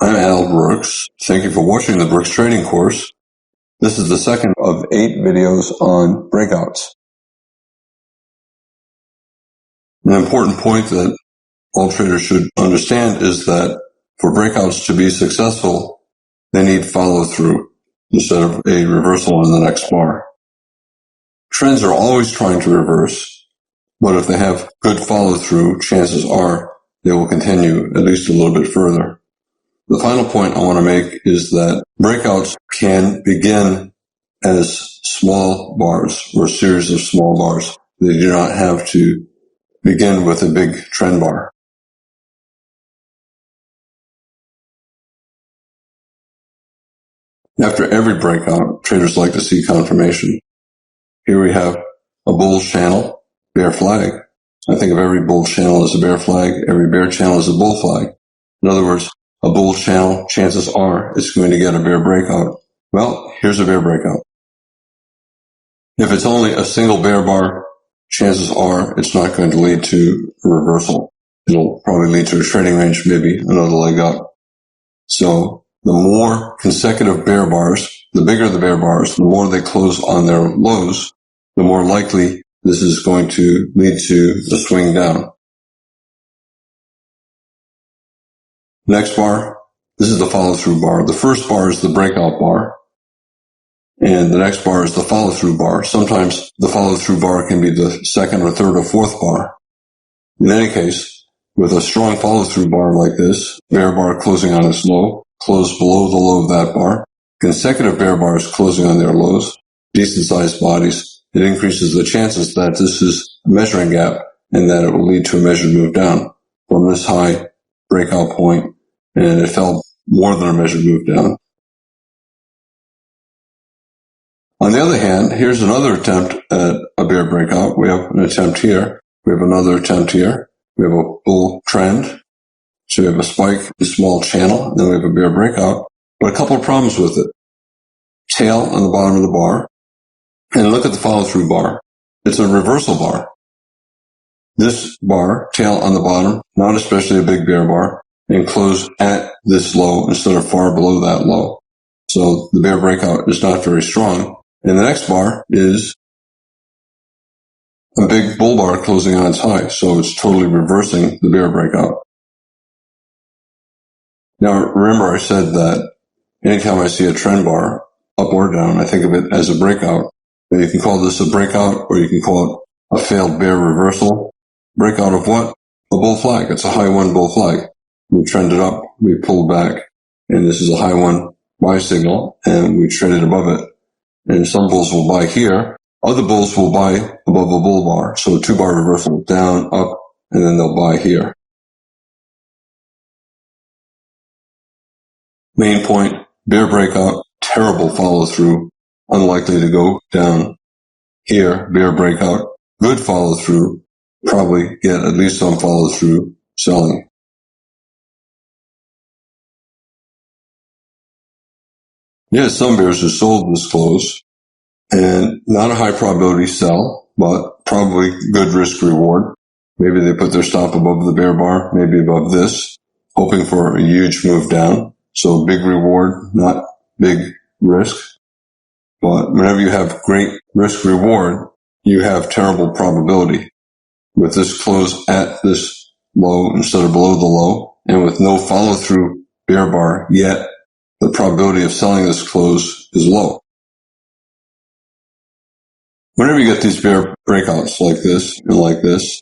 I'm Al Brooks. Thank you for watching the Brooks Trading course. This is the second of 8 videos on breakouts. An important point that all traders should understand is that for breakouts to be successful, they need follow-through instead of a reversal in the next bar. Trends are always trying to reverse, but if they have good follow-through, chances are they will continue at least a little bit further. The final point I want to make is that breakouts can begin as small bars or a series of small bars. They do not have to begin with a big trend bar. After every breakout, traders like to see confirmation. Here we have a bull channel, bear flag. I think of every bull channel as a bear flag, every bear channel as a bull flag. In other words, a bull channel, chances are it's going to get a bear breakout. Well, here's a bear breakout. If it's only a single bear bar, chances are it's not going to lead to a reversal. It'll probably lead to a trading range, maybe another leg up. So the more consecutive bear bars, the bigger the bear bars, the more they close on their lows, the more likely this is going to lead to a swing down. Next bar, this is the follow-through bar. The first bar is the breakout bar, and the next bar is the follow-through bar. Sometimes the follow-through bar can be the second or third or fourth bar. In any case, with a strong follow-through bar like this, bear bar closing on its low, close below the low of that bar, consecutive bear bars closing on their lows, decent-sized bodies, it increases the chances that this is a measuring gap and that it will lead to a measured move down from this high breakout point, and it fell more than a measured move down. On the other hand, here's another attempt at a bear breakout. We have an attempt here. We have another attempt here. We have a bull trend. So we have a spike, a small channel, and then we have a bear breakout. But a couple of problems with it. Tail on the bottom of the bar. And look at the follow-through bar. It's a reversal bar. This bar, tail on the bottom, not especially a big bear bar, and close at this low instead of far below that low. So the bear breakout is not very strong. And the next bar is a big bull bar closing on its high. So it's totally reversing the bear breakout. Now, remember I said that anytime I see a trend bar, up or down, I think of it as a breakout. And you can call this a breakout, or you can call it a failed bear reversal. Breakout of what? A bull flag. It's a high one bull flag. We trended up, we pulled back, and this is a high one buy signal, and we traded above it. And some bulls will buy here. Other bulls will buy above a bull bar. So a 2-bar reversal, down, up, and then they'll buy here. Main point, bear breakout, terrible follow-through, unlikely to go down. Here, bear breakout, good follow-through, probably get at least some follow-through selling. Yes, some bears who sold this close, and not a high probability sell, but probably good risk reward. Maybe they put their stop above the bear bar, maybe above this, hoping for a huge move down. So big reward, not big risk. But whenever you have great risk reward, you have terrible probability. With this close at this low instead of below the low, and with no follow through bear bar yet, the probability of selling this close is low. Whenever you get these bear breakouts like this and like this,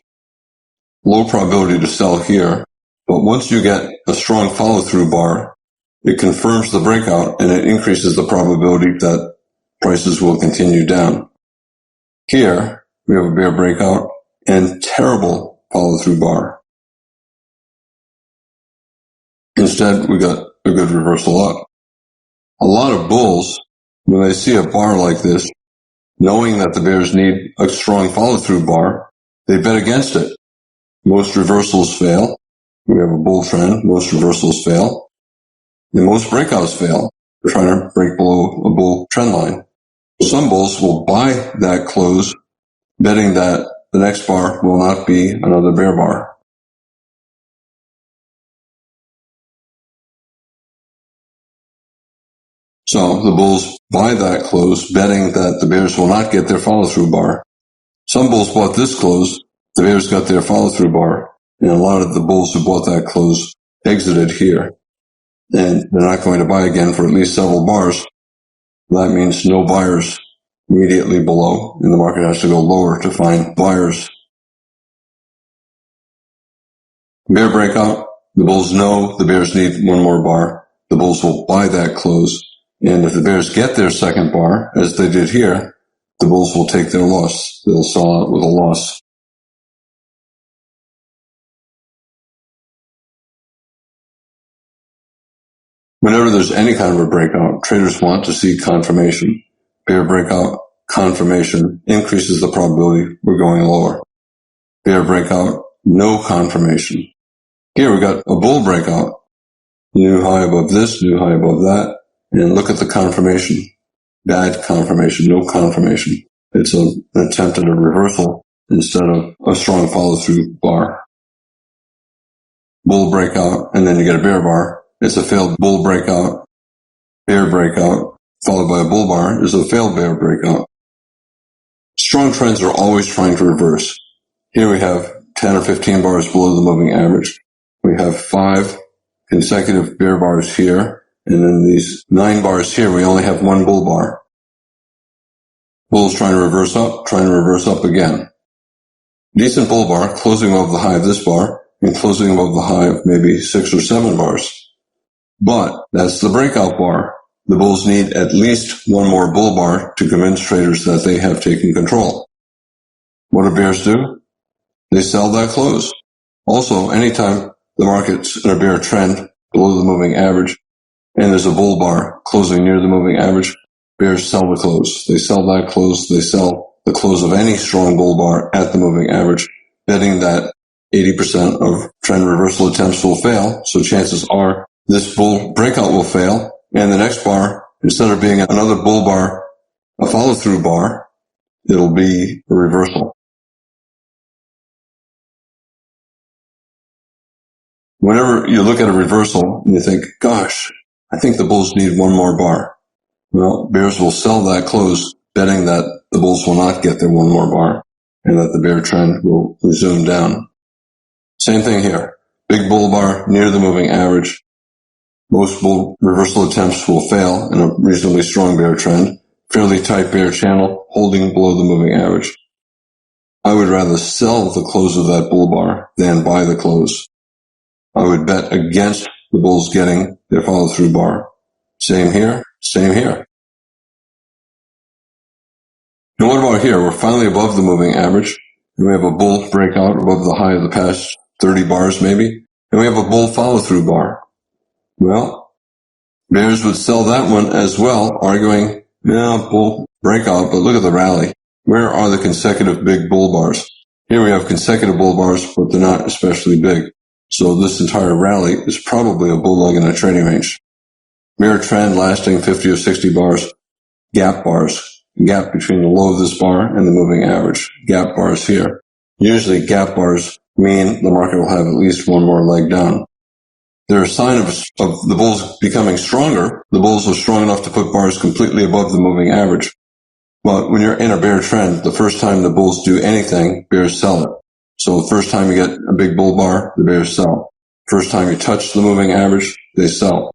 low probability to sell here, but once you get a strong follow through bar, it confirms the breakout and it increases the probability that prices will continue down. Here, we have a bear breakout and terrible follow-through bar. Instead, we got a good reversal up. A lot of bulls, when they see a bar like this, knowing that the bears need a strong follow-through bar, they bet against it. Most reversals fail. We have a bull trend. Most reversals fail. And most breakouts fail. They're trying to break below a bull trend line. Some bulls will buy that close, betting that the next bar will not be another bear bar. So the bulls buy that close, betting that the bears will not get their follow-through bar. Some bulls bought this close, the bears got their follow-through bar, and a lot of the bulls who bought that close exited here. And they're not going to buy again for at least several bars. That means no buyers immediately below, and the market has to go lower to find buyers. Bear breakout, the bulls know the bears need one more bar. The bulls will buy that close, and if the bears get their second bar, as they did here, the bulls will take their loss. They'll sell out with a loss. Whenever there's any kind of a breakout, traders want to see confirmation. Bear breakout confirmation increases the probability we're going lower. Bear breakout, no confirmation. Here we got a bull breakout. New high above this, new high above that. And look at the confirmation. Bad confirmation, no confirmation. It's an attempt at a reversal instead of a strong follow-through bar. Bull breakout, and then you get a bear bar. It's a failed bull breakout. Bear breakout, followed by a bull bar, is a failed bear breakout. Strong trends are always trying to reverse. Here we have 10 or 15 bars below the moving average. We have 5 consecutive bear bars here, and then these 9 bars here, we only have one bull bar. Bull's trying to reverse up again. Decent bull bar, closing above the high of this bar, and closing above the high of maybe 6 or 7 bars. But that's the breakout bar. The bulls need at least one more bull bar to convince traders that they have taken control. What do bears do? They sell that close. Also, anytime the market's in a bear trend below the moving average and there's a bull bar closing near the moving average, bears sell the close. They sell that close. They sell the close of any strong bull bar at the moving average, betting that 80% of trend reversal attempts will fail. So chances are this bull breakout will fail, and the next bar, instead of being another bull bar, a follow-through bar, it'll be a reversal. Whenever you look at a reversal and you think, gosh, I think the bulls need one more bar. Well, bears will sell that close, betting that the bulls will not get their one more bar and that the bear trend will resume down. Same thing here. Big bull bar near the moving average. Most bull reversal attempts will fail in a reasonably strong bear trend. Fairly tight bear channel holding below the moving average. I would rather sell the close of that bull bar than buy the close. I would bet against the bulls getting their follow-through bar. Same here, same here. And what about here? We're finally above the moving average. And we have a bull breakout above the high of the past 30 bars maybe. And we have a bull follow-through bar. Well, bears would sell that one as well, arguing, yeah, bull breakout, but look at the rally. Where are the consecutive big bull bars? Here we have consecutive bull bars, but they're not especially big. So this entire rally is probably a bull leg in a trading range. Bear trend lasting 50 or 60 bars. Gap bars. Gap between the low of this bar and the moving average. Gap bars here. Usually gap bars mean the market will have at least one more leg down. They're a sign of the bulls becoming stronger. The bulls are strong enough to put bars completely above the moving average. But when you're in a bear trend, the first time the bulls do anything, bears sell it. So the first time you get a big bull bar, the bears sell. First time you touch the moving average, they sell.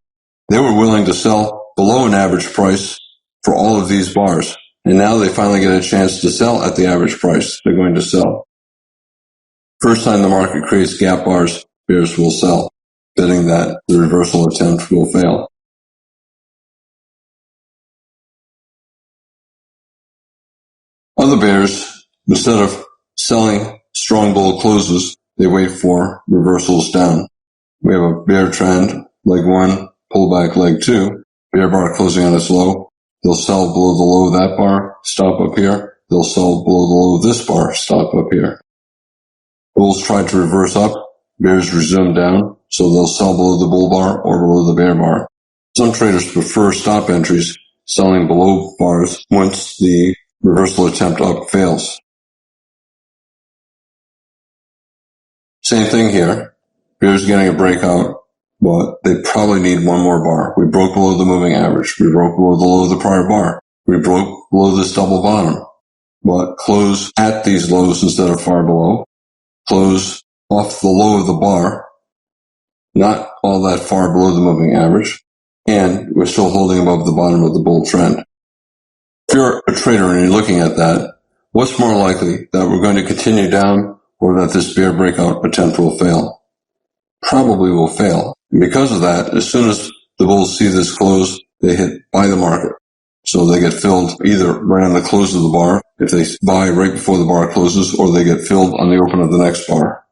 They were willing to sell below an average price for all of these bars. And now they finally get a chance to sell at the average price. They're going to sell. First time the market creates gap bars, bears will sell, betting that the reversal attempt will fail. Other bears, instead of selling strong bull closes, they wait for reversals down. We have a bear trend, leg 1, pullback leg 2, bear bar closing on its low. They'll sell below the low of that bar, stop up here. They'll sell below the low of this bar, stop up here. Bulls try to reverse up, bears resume down, so they'll sell below the bull bar or below the bear bar. Some traders prefer stop entries, selling below bars once the reversal attempt up fails. Same thing here. Bears getting a breakout, but they probably need one more bar. We broke below the moving average. We broke below the low of the prior bar. We broke below this double bottom, but close at these lows instead of far below. Close off the low of the bar, not all that far below the moving average, and we're still holding above the bottom of the bull trend. If you're a trader and you're looking at that, what's more likely, that we're going to continue down or that this bear breakout attempt will fail? Probably will fail. And because of that, as soon as the bulls see this close, they hit buy the market. So they get filled either right on the close of the bar, if they buy right before the bar closes, or they get filled on the open of the next bar,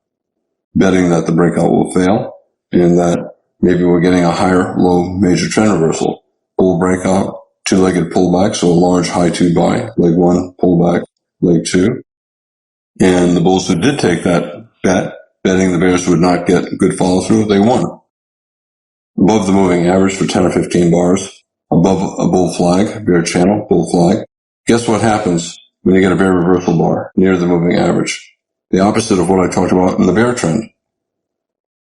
betting that the breakout will fail and that maybe we're getting a higher low major trend reversal. Bull breakout, two-legged pullback, so a large high two buy, leg one, pullback, leg two. And the bulls who did take that bet, betting the bears would not get good follow-through, they won. Above the moving average for 10 or 15 bars, above a bull flag, bear channel, bull flag. Guess what happens when you get a bear reversal bar near the moving average? The opposite of what I talked about in the bear trend.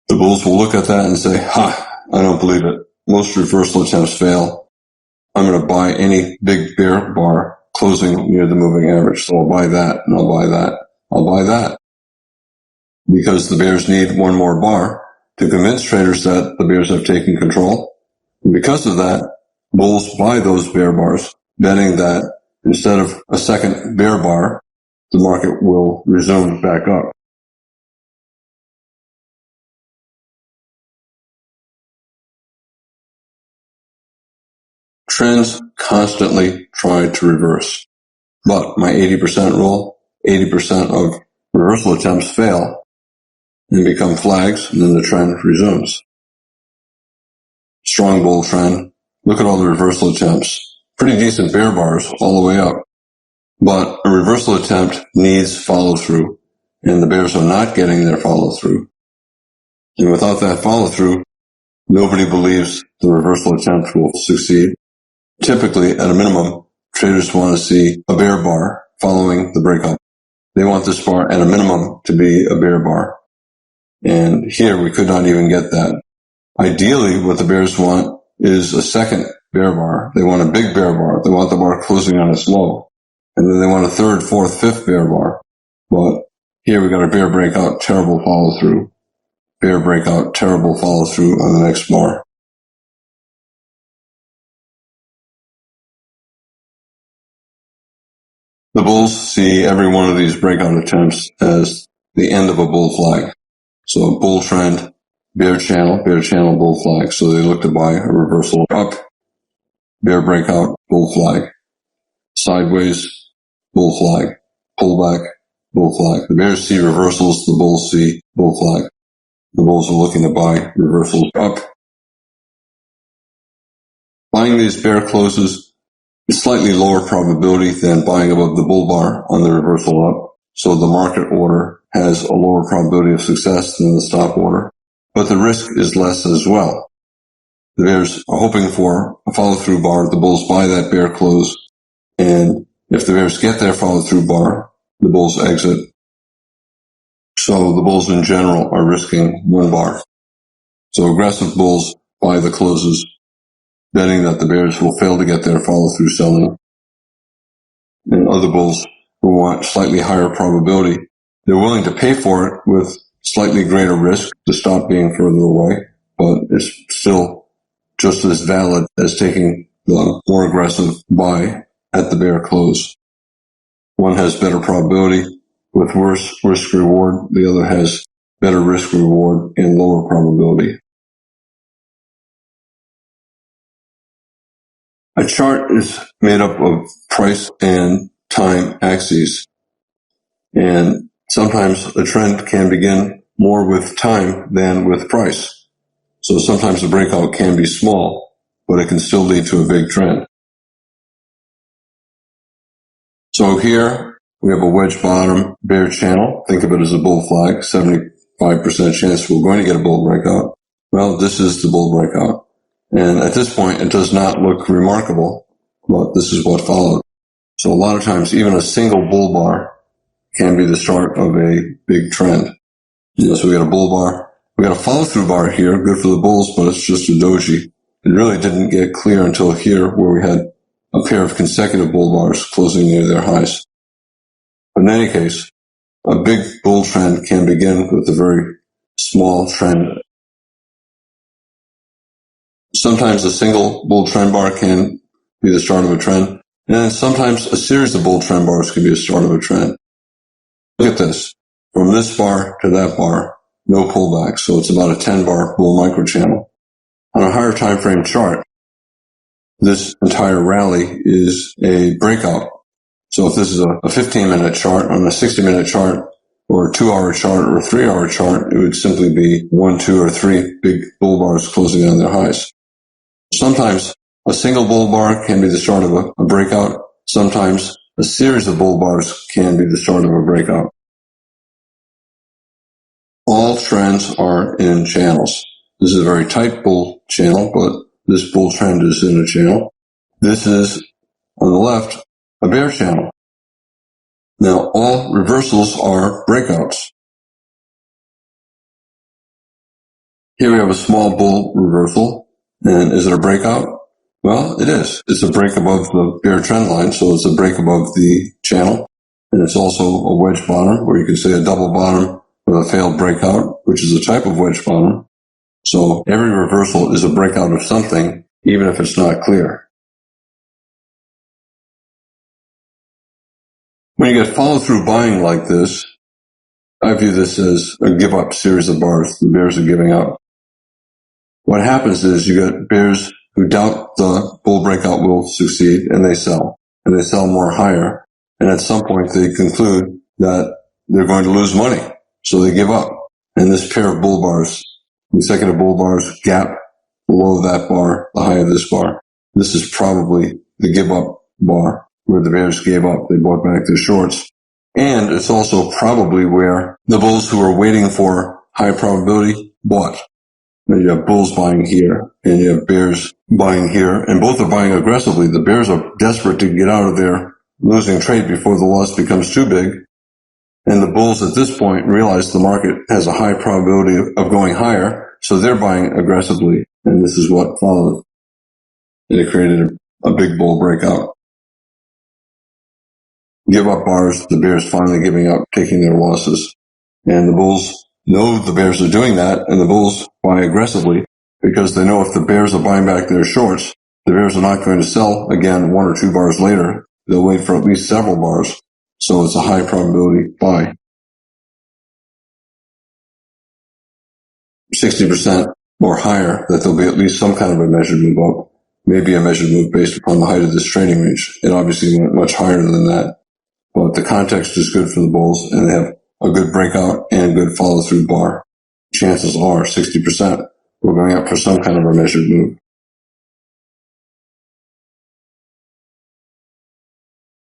The bulls will look at that and say, ha, I don't believe it. Most reversal attempts fail. I'm going to buy any big bear bar closing near the moving average. So I'll buy that, and I'll buy that. I'll buy that. Because the bears need one more bar to convince traders that the bears have taken control. And because of that, bulls buy those bear bars, betting that instead of a second bear bar, the market will resume back up. Trends constantly try to reverse. But my 80% rule, 80% of reversal attempts fail and become flags, and then the trend resumes. Strong bull trend. Look at all the reversal attempts. Pretty decent bear bars all the way up. But a reversal attempt needs follow-through, and the bears are not getting their follow-through. And without that follow-through, nobody believes the reversal attempt will succeed. Typically, at a minimum, traders want to see a bear bar following the breakout. They want this bar at a minimum to be a bear bar. And here we could not even get that. Ideally, what the bears want is a second bear bar. They want a big bear bar. They want the bar closing on its low. And then they want a third, fourth, fifth bear bar. But here we got a bear breakout, terrible follow through. Bear breakout, terrible follow through on the next bar. The bulls see every one of these breakout attempts as the end of a bull flag. So bull trend, bear channel, bull flag. So they look to buy a reversal up, bear breakout, bull flag. Sideways, bull flag. Pullback, bull flag. The bears see reversals, the bulls see bull flag. The bulls are looking to buy reversals up. Buying these bear closes is slightly lower probability than buying above the bull bar on the reversal up. So the market order has a lower probability of success than the stop order, but the risk is less as well. The bears are hoping for a follow-through bar. The bulls buy that bear close, and if the bears get their follow-through bar, the bulls exit. So the bulls in general are risking one bar. So aggressive bulls buy the closes, betting that the bears will fail to get their follow-through selling. And other bulls who want slightly higher probability, they're willing to pay for it with slightly greater risk to stop being further away, but it's still just as valid as taking the more aggressive buy at the bear close. One has better probability with worse risk reward. The other has better risk reward and lower probability. A chart is made up of price and time axes. And sometimes a trend can begin more with time than with price. So sometimes the breakout can be small, but it can still lead to a big trend. So here we have a wedge bottom bear channel. Think of it as a bull flag, 75% chance we're going to get a bull breakout. Well, this is the bull breakout. And at this point, it does not look remarkable, but this is what followed. So a lot of times, even a single bull bar can be the start of a big trend. So we got a bull bar, We got a follow-through bar here, good for the bulls, but it's just a doji. It really didn't get clear until here, where we had a pair of consecutive bull bars closing near their highs. But in any case, a big bull trend can begin with a very small trend. Sometimes a single bull trend bar can be the start of a trend, and sometimes a series of bull trend bars can be the start of a trend. Look at this. From this bar to that bar, no pullback, so it's about a 10-bar bull microchannel. On a higher time frame chart, this entire rally is a breakout. So if this is a 15-minute chart, on a 60-minute chart, or a 2-hour chart, or a 3-hour chart, it would simply be 1, 2, or 3 big bull bars closing on their highs. Sometimes a single bull bar can be the start of a breakout. Sometimes a series of bull bars can be the start of a breakout. All trends are in channels. This is a very tight bull channel, but this bull trend is in a channel. This is, on the left, a bear channel. Now, all reversals are breakouts. Here we have a small bull reversal. And is it a breakout? Well, it is. It's a break above the bear trend line, so it's a break above the channel. And it's also a wedge bottom, where you can say a double bottom with a failed breakout, which is a type of wedge bottom. So every reversal is a breakout of something, even if it's not clear. When you get follow-through buying like this, I view this as a give-up series of bars. The bears are giving up. What happens is you get bears who doubt the bull breakout will succeed, and they sell more higher. And at some point, they conclude that they're going to lose money, so they give up. And this pair of bull bars, consecutive bull bars, gap below that bar, the high of this bar. This is probably the give-up bar, where the bears gave up. They bought back their shorts. And it's also probably where the bulls who were waiting for high probability bought. You have bulls buying here, and you have bears buying here, and both are buying aggressively. The bears are desperate to get out of their losing trade before the loss becomes too big. And the bulls at this point realize the market has a high probability of going higher, so they're buying aggressively. And this is what followed. And it created a big bull breakout. Give up bars, the bears finally giving up, taking their losses. And the bulls know the bears are doing that, and the bulls buy aggressively because they know if the bears are buying back their shorts, the bears are not going to sell again 1 or 2 bars later. They'll wait for at least several bars. So it's a high probability buy. 60% or higher that there'll be at least some kind of a measured move up, maybe a measured move based upon the height of this trading range. It obviously went much higher than that, but the context is good for the bulls, and they have a good breakout and good follow-through bar. Chances are 60% we're going up for some kind of a measured move.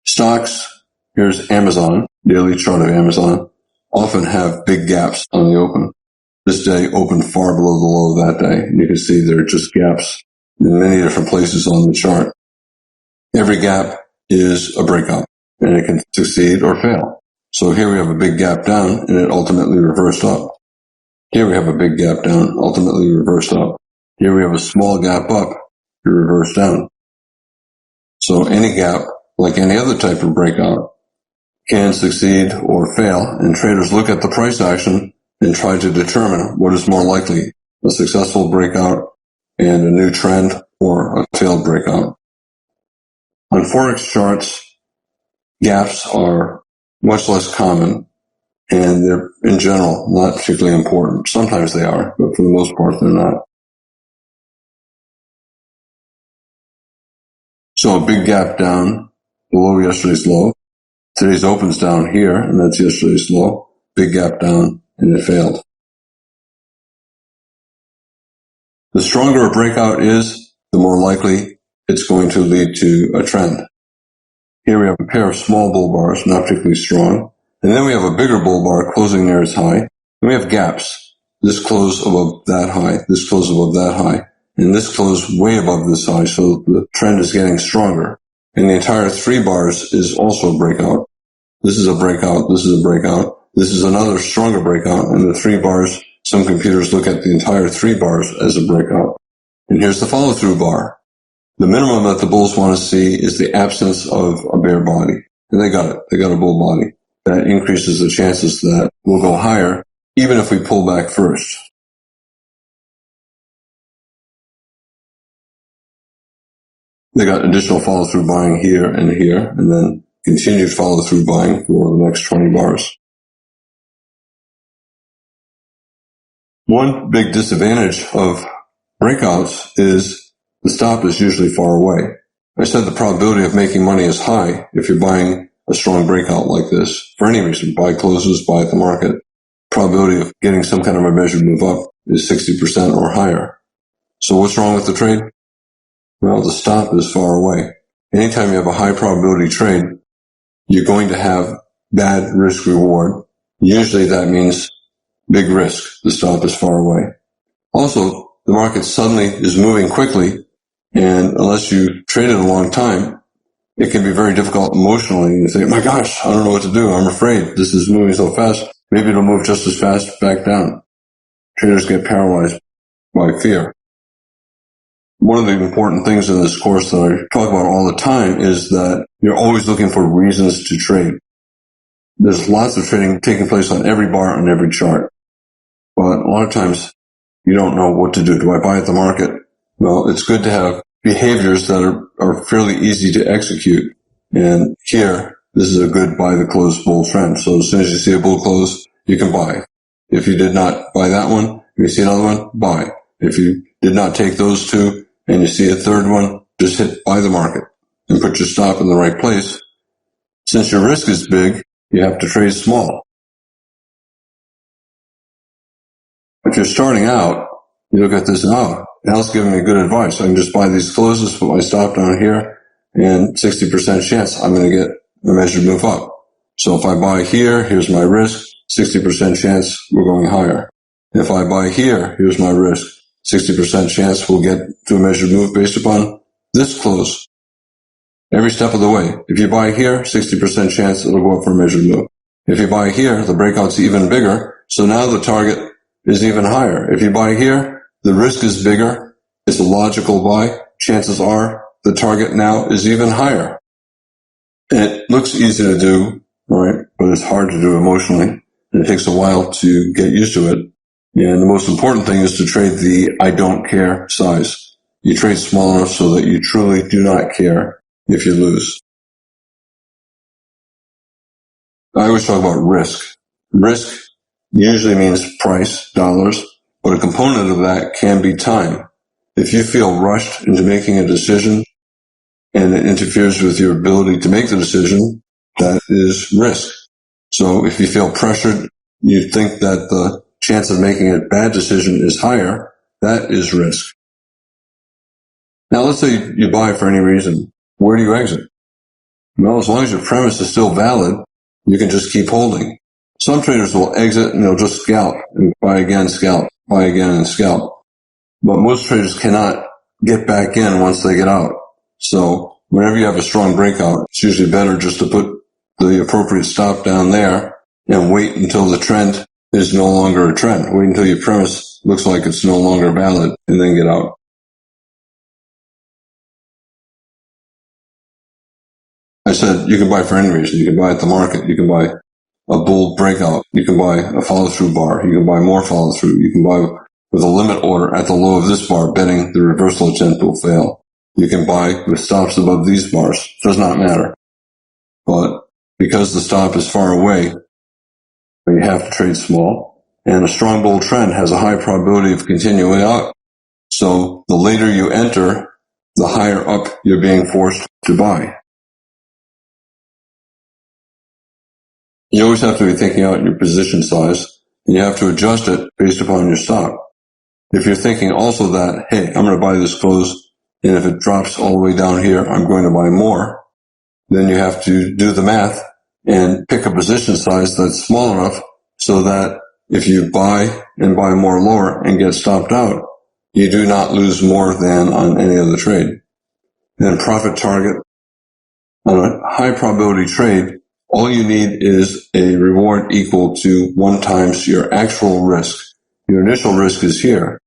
Stocks, here's Amazon, daily chart of Amazon, often have big gaps on the open. This day opened far below the low of that day, and you can see there are just gaps in many different places on the chart. Every gap is a breakout, and it can succeed or fail. So here we have a big gap down, and it ultimately reversed up. Here we have a big gap down, ultimately reversed up. Here we have a small gap up, it reversed down. So any gap, like any other type of breakout, can succeed or fail, and traders look at the price action and try to determine what is more likely, a successful breakout and a new trend or a failed breakout. On Forex charts, gaps are much less common, and they're, in general, not particularly important. Sometimes they are, but for the most part, they're not. So a big gap down below yesterday's low. Today's open's down here, and that's yesterday's low. Big gap down, and it failed. The stronger a breakout is, the more likely it's going to lead to a trend. Here we have a pair of small bull bars, not particularly strong. And then we have a bigger bull bar closing near its high. And we have gaps. This close above that high, this close above that high, and this close way above this high, so the trend is getting stronger. And the entire 3 bars is also a breakout. This is a breakout, this is a breakout, this is another stronger breakout, and the 3 bars Some computers look at the entire 3 bars as a breakout. And here's the follow-through bar. The minimum that the bulls want to see is the absence of a bear body. And they got it. They got a bull body. That increases the chances that we'll go higher, even if we pull back first. They got additional follow-through buying here, and then continued follow-through buying for the next 20 bars. One big disadvantage of breakouts is the stop is usually far away. I said the probability of making money is high if you're buying a strong breakout like this. For any reason, buy closes, buy at the market. Probability of getting some kind of a measured move up is 60% or higher. So what's wrong with the trade? Well, the stop is far away. Anytime you have a high probability trade, you're going to have bad risk reward. Usually that means big risk. The stop is far away. Also, the market suddenly is moving quickly, and unless you traded a long time, it can be very difficult emotionally. You think, my gosh, I don't know what to do. I'm afraid this is moving so fast. Maybe it'll move just as fast back down. Traders get paralyzed by fear. One of the important things in this course that I talk about all the time is that you're always looking for reasons to trade. There's lots of trading taking place on every bar on every chart. But a lot of times you don't know what to do. Do I buy at the market? Well, it's good to have behaviors that are fairly easy to execute. And here, this is a good buy the close bull trend. So as soon as you see a bull close, you can buy. If you did not buy that one, if you see another one, buy. If you did not take those two and you see a third one, just hit buy the market and put your stop in the right place. Since your risk is big, you have to trade small. If you're starting out, you look at this, Al's giving me good advice. I can just buy these closes, put my stop down here, and 60% chance I'm going to get a measured move up. So if I buy here, here's my risk, 60% chance we're going higher. If I buy here, here's my risk, 60% chance we'll get to a measured move based upon this close. Every step of the way. If you buy here, 60% chance it'll go up for a measured move. If you buy here, the breakout's even bigger, so now the target is even higher. If you buy here, the risk is bigger. It's a logical buy. Chances are the target now is even higher. It looks easy to do, right? But it's hard to do emotionally. And it takes a while to get used to it. And the most important thing is to trade the I don't care size. You trade small enough so that you truly do not care if you lose. I always talk about risk. Risk usually means price, dollars, but a component of that can be time. If you feel rushed into making a decision and it interferes with your ability to make the decision, that is risk. So if you feel pressured, you think that the chance of making a bad decision is higher, that is risk. Now let's say you buy for any reason. Where do you exit? Well, as long as your premise is still valid, you can just keep holding. Some traders will exit and they'll just scalp and buy again, scalp, buy again and scalp. But most traders cannot get back in once they get out. So whenever you have a strong breakout, it's usually better just to put the appropriate stop down there and wait until the trend is no longer a trend. Wait until your premise looks like it's no longer valid and then get out. I said you can buy for any reason. You can buy at the market. You can buy a bull breakout. You can buy a follow-through bar. You can buy more follow-through. You can buy with a limit order at the low of this bar, betting the reversal attempt will fail. You can buy with stops above these bars. Does not matter. But because the stop is far away, you have to trade small. And a strong bull trend has a high probability of continuing up. So the later you enter, the higher up you're being forced to buy. You always have to be thinking out your position size, and you have to adjust it based upon your stop. If you're thinking also that, hey, I'm going to buy this close, and if it drops all the way down here, I'm going to buy more, then you have to do the math and pick a position size that's small enough so that if you buy and buy more lower and get stopped out, you do not lose more than on any other trade. And profit target on a high probability trade, all you need is a reward equal to 1 times your actual risk. Your initial risk is here.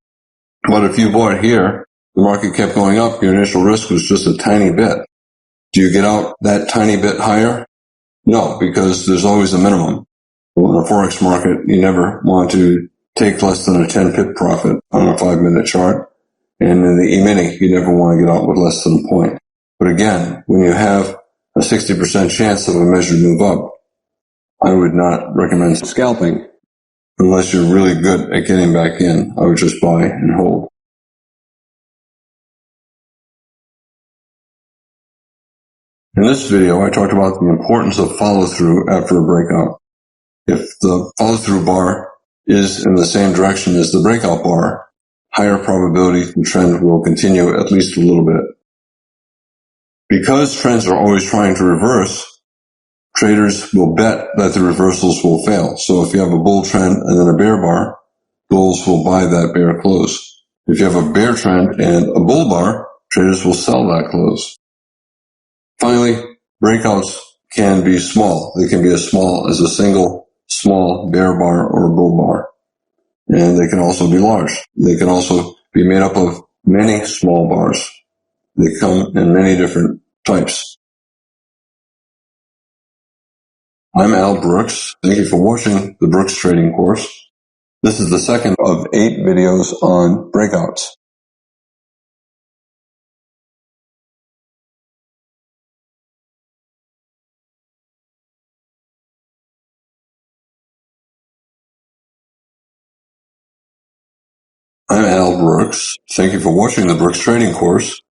But if you bought here, the market kept going up, your initial risk was just a tiny bit. Do you get out that tiny bit higher? No, because there's always a minimum. Well, in a Forex market, you never want to take less than a 10 pip profit on a 5-minute chart. And in the E-mini, you never want to get out with less than a point. But again, when you have a 60% chance of a measured move up, I would not recommend scalping unless you're really good at getting back in. I would just buy and hold. In this video, I talked about the importance of follow-through after a breakout. If the follow-through bar is in the same direction as the breakout bar, higher probability the trend will continue at least a little bit. Because trends are always trying to reverse, traders will bet that the reversals will fail. So if you have a bull trend and then a bear bar, bulls will buy that bear close. If you have a bear trend and a bull bar, traders will sell that close. Finally, breakouts can be small. They can be as small as a single small bear bar or bull bar. And they can also be large. They can also be made up of many small bars. They come in many different types. I'm Al Brooks. Thank you for watching the Brooks Trading course. This is the second of 8 videos on breakouts. I'm Al Brooks. Thank you for watching the Brooks Trading course.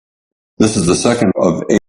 This is the second of 8